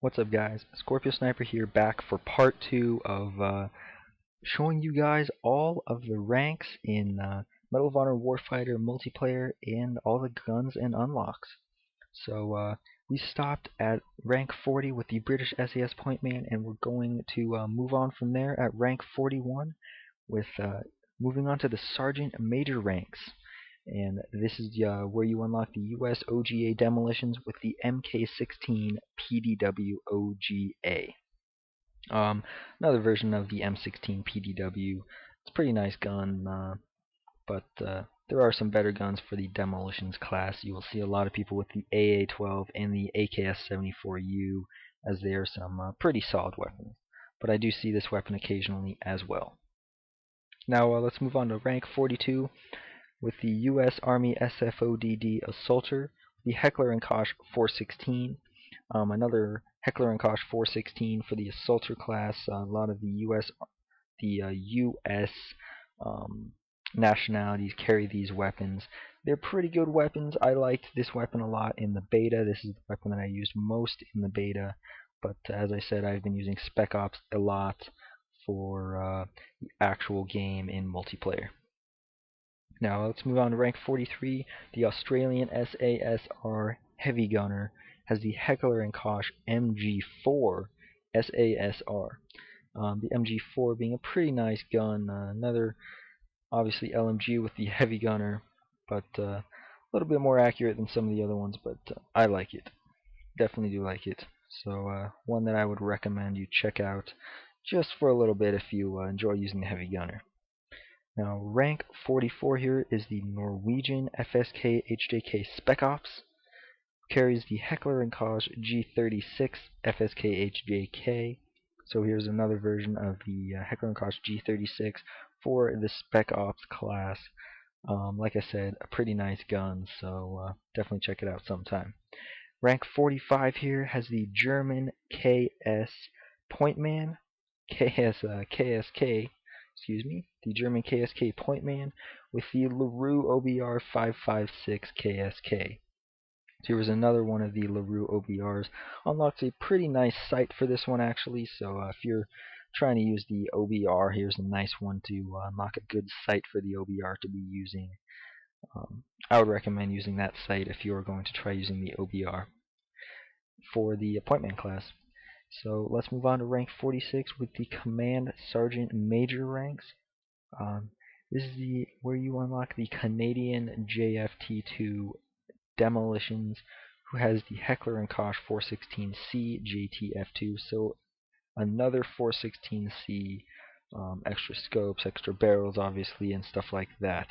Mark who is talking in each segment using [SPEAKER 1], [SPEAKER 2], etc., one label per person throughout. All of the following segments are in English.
[SPEAKER 1] What's up, guys? Scorpio Sniper here, back for part 2 of showing you guys all of the ranks in Medal of Honor Warfighter multiplayer and all the guns and unlocks. So we stopped at rank 40 with the British SAS Pointman, and we're going to move on from there at rank 41 with moving on to the Sergeant Major ranks. And this is where you unlock the US OGA demolitions with the MK16 PDW OGA. Another version of the M16 PDW. It's a pretty nice gun, but there are some better guns for the demolitions class. You will see a lot of people with the AA-12 and the AKS-74U, as they are some pretty solid weapons. But I do see this weapon occasionally as well. Now let's move on to rank 42 with the U.S. Army SFODD Assaulter, the Heckler & Koch 416. Another Heckler & Koch 416 for the Assaulter class. A lot of the U.S. Nationalities carry these weapons. They're pretty good weapons. I liked this weapon a lot in the beta. This is the weapon that I used most in the beta. But as I said, I've been using Spec Ops a lot for the actual game in multiplayer. Now let's move on to rank 43. The Australian SASR Heavy Gunner has the Heckler & Koch MG4 SASR. The MG4 being a pretty nice gun. Another, obviously, LMG with the Heavy Gunner, but a little bit more accurate than some of the other ones, but I like it. Definitely do like it. So one that I would recommend you check out just for a little bit if you enjoy using the Heavy Gunner. Now, rank 44 here is the Norwegian FSK HJK Spec Ops. Carries the Heckler & Koch G36 FSK HJK. So here's another version of the Heckler & Koch G36 for the Spec Ops class. Like I said, a pretty nice gun, so definitely check it out sometime. Rank 45 here has the German KS Pointman, KSK. Excuse me, the German KSK Pointman with the LaRue OBR 556 KSK. So here was another one of the LaRue OBRs. Unlocks a pretty nice sight for this one, actually, so if you're trying to use the OBR, here's a nice one to unlock a good sight for the OBR to be using. I would recommend using that sight if you are going to try using the OBR for the Pointman class. So let's move on to rank 46 with the Command Sergeant Major ranks. This is where you unlock the Canadian JFT2 demolitions, who has the Heckler & Koch 416C JTF2. So another 416C, extra scopes, extra barrels, obviously, and stuff like that.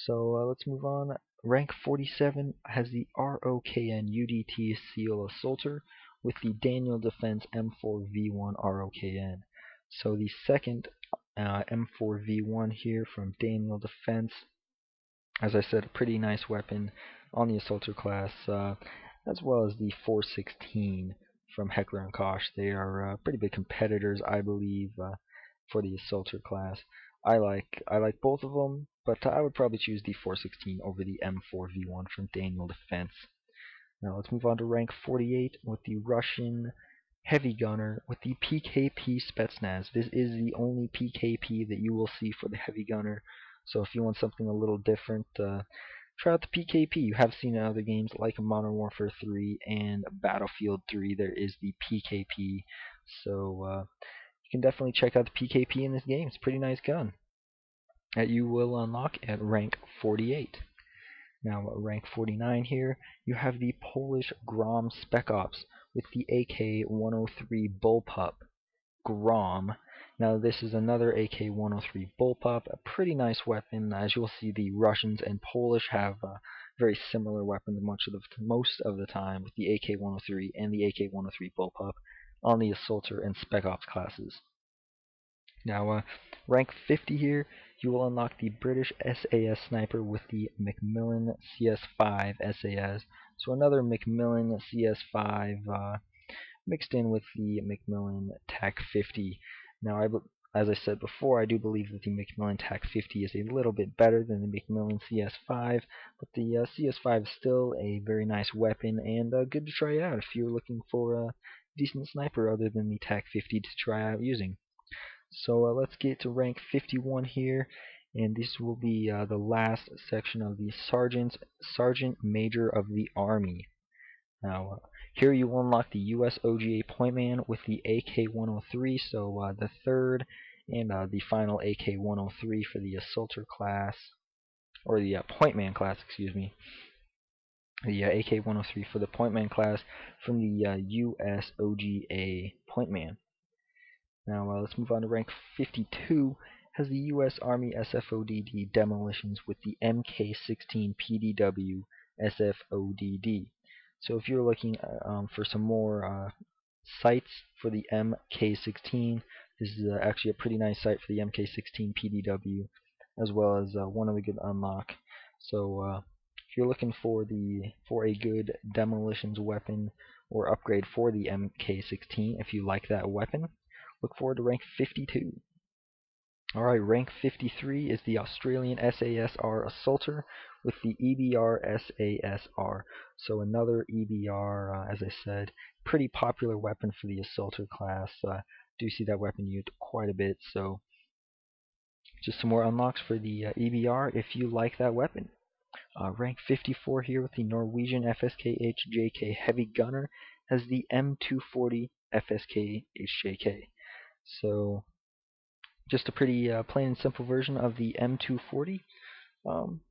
[SPEAKER 1] So let's move on. Rank 47 has the ROKN UDT Seal Assaulter with the Daniel Defense M4V1 ROKN. So the second M4V1 here from Daniel Defense. As I said, a pretty nice weapon on the Assaulter class, as well as the 416 from Heckler & Koch. They are pretty big competitors, I believe, for the Assaulter class. I like both of them, but I would probably choose the 416 over the M4V1 from Daniel Defense. Now let's move on to rank 48 with the Russian Heavy Gunner with the PKP Spetsnaz. This is the only PKP that you will see for the Heavy Gunner. So if you want something a little different, try out the PKP. You have seen in other games like Modern Warfare 3 and Battlefield 3. There is the PKP. So you can definitely check out the PKP in this game. It's a pretty nice gun that you will unlock at rank 48. Now at rank 49 here, you have the Polish Grom Spec Ops with the AK-103 Bullpup. Grom. Now this is another AK-103 Bullpup, a pretty nice weapon. As you'll see, the Russians and Polish have very similar weapons most of the time, with the AK-103 and the AK-103 Bullpup on the Assaulter and Spec Ops classes. Now, rank 50 here, you will unlock the British SAS Sniper with the Macmillan CS5 SAS. So another Macmillan CS5 mixed in with the Macmillan TAC 50. Now, as I said before, I do believe that the Macmillan TAC-50 is a little bit better than the Macmillan CS5, but the CS5 is still a very nice weapon and good to try out if you're looking for a decent sniper other than the TAC-50 to try out using. So let's get to rank 51 here, and this will be the last section of the Sergeant Major of the Army. Now, here you will unlock the US OGA Pointman with the AK-103, so the third and the final AK-103 for the Assaulter class, or the Pointman class, excuse me. The AK-103 for the Pointman class from the US OGA Pointman. Now let's move on to rank 52. Has the U.S. Army SFODD demolitions with the MK16 PDW SFODD. So if you're looking for some more sights for the MK16, this is actually a pretty nice sight for the MK16 PDW, as well as one of the good unlock. So if you're looking for a good demolitions weapon or upgrade for the MK16, if you like that weapon, look forward to rank 52. Alright, rank 53 is the Australian SASR Assaulter with the EBR SASR. So another EBR, as I said, pretty popular weapon for the Assaulter class. Do see that weapon used quite a bit, so just some more unlocks for the EBR if you like that weapon. Rank 54 here with the Norwegian FSK HJK Heavy Gunner has the M240 FSK HJK. So just a pretty plain and simple version of the M240.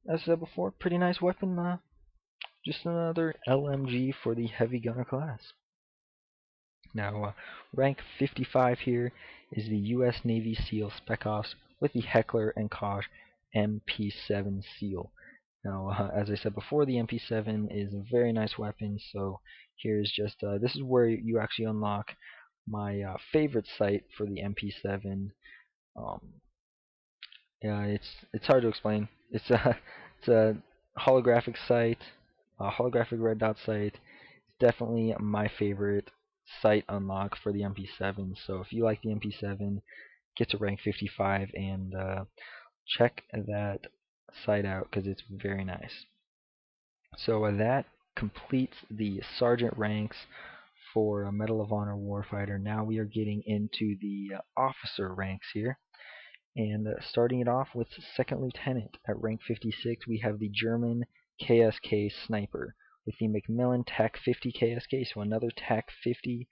[SPEAKER 1] As I said before, pretty nice weapon. Just another LMG for the heavy gunner class. Now, rank 55 here is the U.S. Navy SEAL Spec Ops with the Heckler & Koch MP7 SEAL. Now, as I said before, the MP7 is a very nice weapon. So here's just this is where you actually unlock my favorite sight for the MP7. Yeah, it's hard to explain. It's a holographic sight, a holographic red dot sight. It's definitely my favorite sight unlock for the MP7. So if you like the MP7, get to rank 55 and check that sight out because it's very nice. So that completes the sergeant ranks for Medal of Honor Warfighter. Now we are getting into the officer ranks here. And starting it off with Second Lieutenant at rank 56, we have the German KSK Sniper with the Macmillan TAC-50 KSK. So another TAC-50,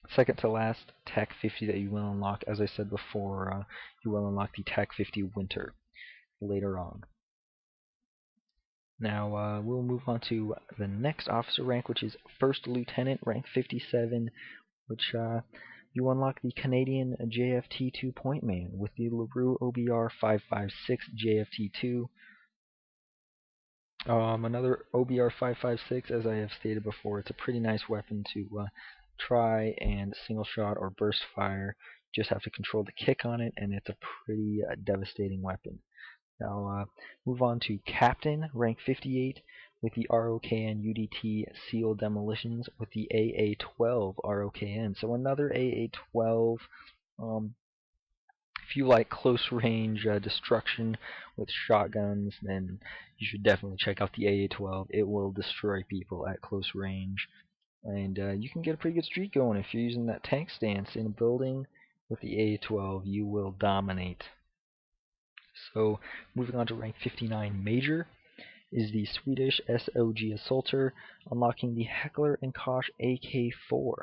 [SPEAKER 1] second to last TAC-50 that you will unlock. As I said before, you will unlock the TAC-50 Winter later on. Now we'll move on to the next officer rank, which is First Lieutenant, rank 57, which you unlock the Canadian JFT2 Pointman with the LaRue OBR 556 JFT2. Another OBR 556, as I have stated before, it's a pretty nice weapon to try and single shot or burst fire. You just have to control the kick on it, and it's a pretty devastating weapon. Now move on to Captain, rank 58, with the ROKN UDT SEAL Demolitions with the AA-12 ROKN. So another AA-12. If you like close range destruction with shotguns, then you should definitely check out the AA-12. It will destroy people at close range. And you can get a pretty good streak going if you're using that tank stance in a building with the AA-12. You will dominate. So moving on to rank 59 Major is the Swedish SOG Assaulter, unlocking the Heckler & Koch AK-4.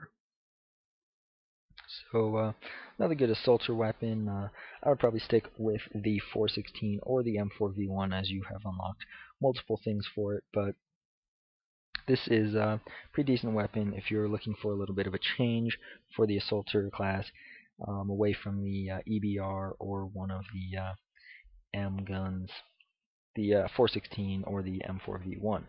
[SPEAKER 1] So another good assaulter weapon. I would probably stick with the 416 or the M4V1 as you have unlocked multiple things for it, but this is a pretty decent weapon if you're looking for a little bit of a change for the assaulter class, away from the EBR or one of the M guns, the 416 or the M4V1.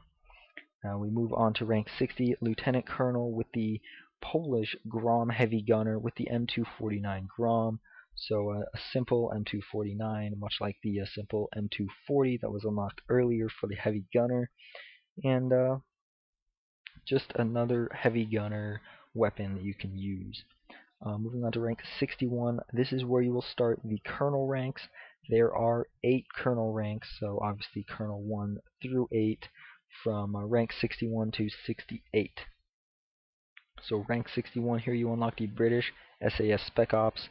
[SPEAKER 1] Now we move on to rank 60, Lieutenant Colonel with the Polish Grom Heavy Gunner with the M249 Grom. So a simple M249, much like the simple M240 that was unlocked earlier for the Heavy Gunner. And just another Heavy Gunner weapon that you can use. Moving on to rank 61, this is where you will start the Colonel ranks. There are 8 Colonel ranks, so obviously Colonel 1 through 8, from rank 61 to 68. So rank 61 here you unlock the British SAS Spec Ops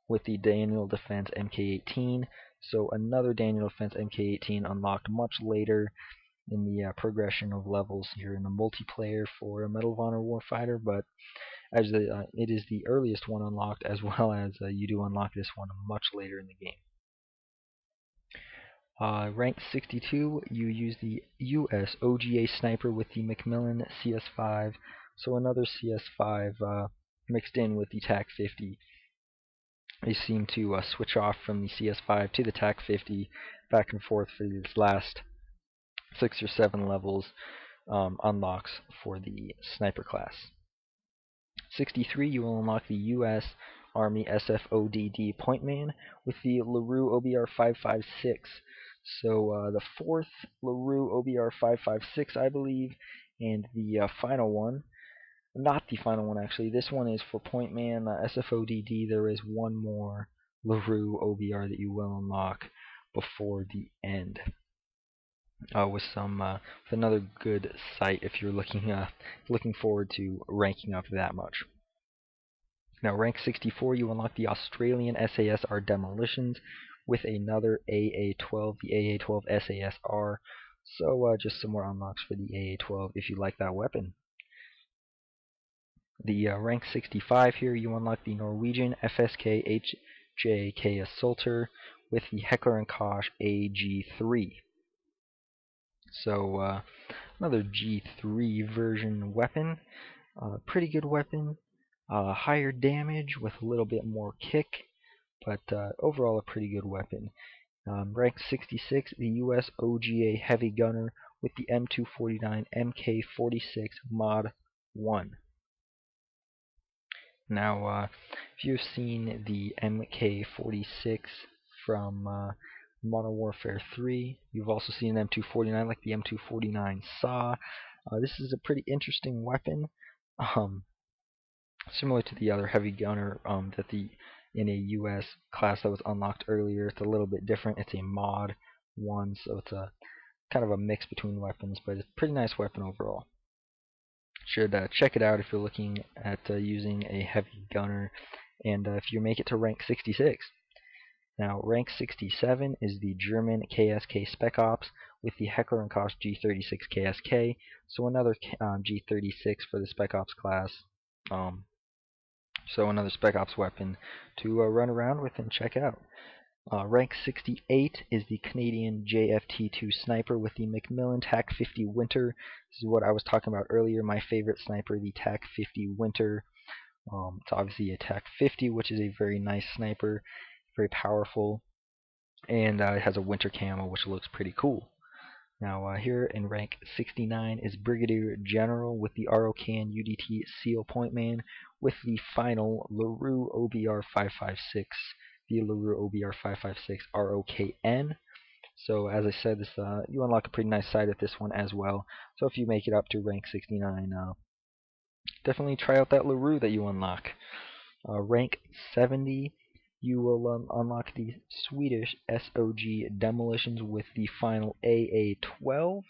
[SPEAKER 1] with the Daniel Defense Mk18. So another Daniel Defense Mk18 unlocked much later in the progression of levels here in the multiplayer for Medal of Honor Warfighter, but as it is the earliest one unlocked, as well as you do unlock this one much later in the game. Rank 62, you use the US OGA Sniper with the Macmillan CS5, so another CS5 mixed in with the TAC-50. They seem to switch off from the CS5 to the TAC-50 back and forth for these last 6 or 7 levels unlocks for the sniper class. 63, you will unlock the U.S. Army SFODD Pointman with the LaRue OBR 556. So the 4th LaRue OBR 556, I believe, and the final one. Not the final one, actually. This one is for Pointman SFODD. There is one more LaRue OBR that you will unlock before the end. With another good sight if you're looking forward to ranking up that much. Now, rank 64, you unlock the Australian SASR Demolitions with another AA-12, the AA-12 SASR. So just some more unlocks for the AA-12 if you like that weapon. The rank 65 here, you unlock the Norwegian FSK HJK Assaulter with the Heckler & Koch AG3. So another G3 version weapon, pretty good weapon, higher damage with a little bit more kick, but overall a pretty good weapon. Rank 66, the US OGA Heavy Gunner with the M249 MK46 Mod 1. Now, if you've seen the MK46 from Modern Warfare 3, you've also seen an M249 like the M249 SAW. This is a pretty interesting weapon, similar to the other heavy gunner in a US class that was unlocked earlier. It's a little bit different. It's a Mod 1, so it's a kind of a mix between weapons, but it's a pretty nice weapon overall. Should check it out if you're looking at using a heavy gunner, and if you make it to rank 66. Now, rank 67 is the German KSK Spec Ops with the Heckler & Koch G36 KSK, so another G36 for the Spec Ops class. So another Spec Ops weapon to run around with and check out. Rank 68 is the Canadian JFT2 Sniper with the Macmillan TAC-50 Winter. This is what I was talking about earlier, my favorite sniper, the TAC-50 Winter. It's obviously a TAC-50, which is a very nice sniper, very powerful, and it has a winter camo, which looks pretty cool. Now, here in rank 69 is Brigadier General with the ROKN UDT Seal Pointman with the final LaRue OBR 556. The LaRue OBR 556 ROKN. So as I said, this you unlock a pretty nice sight at this one as well. So if you make it up to rank 69, definitely try out that LaRue that you unlock. Rank 70, you will unlock the Swedish SOG Demolitions with the final AA-12,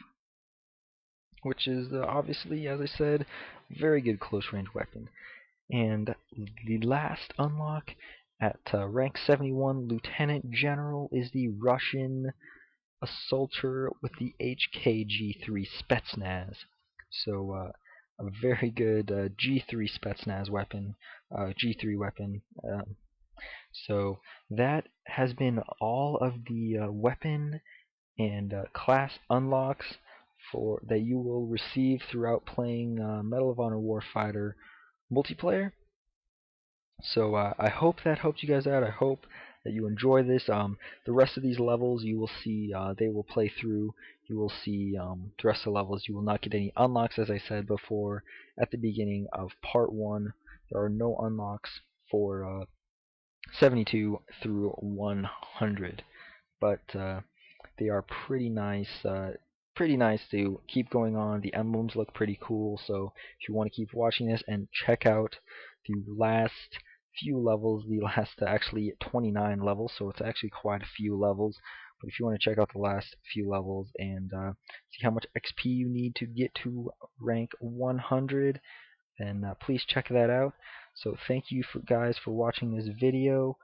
[SPEAKER 1] which is obviously, as I said, very good close range weapon. And the last unlock at rank 71, Lieutenant General, is the Russian Assaulter with the HKG3 Spetsnaz. So a very good G3 Spetsnaz weapon, G3 weapon. So that has been all of the weapon and class unlocks that you will receive throughout playing Medal of Honor Warfighter multiplayer. So I hope that helped you guys out. I hope that you enjoy this. The rest of these levels you will see they will play through. You will see the rest of the levels. You will not get any unlocks, as I said before at the beginning of part 1. There are no unlocks for 72 through 100, but they are pretty nice. Pretty nice to keep going on. The emblems look pretty cool, so if you want to keep watching this and check out the last few levels. The last actually 29 levels, so it's actually quite a few levels. But if you want to check out the last few levels and see how much XP you need to get to rank 100, then please check that out. So thank you guys for watching this video.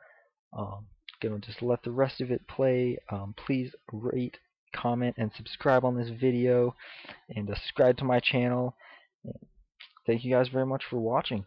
[SPEAKER 1] Gonna just let the rest of it play. Please rate, comment, and subscribe on this video, and subscribe to my channel. Thank you guys very much for watching.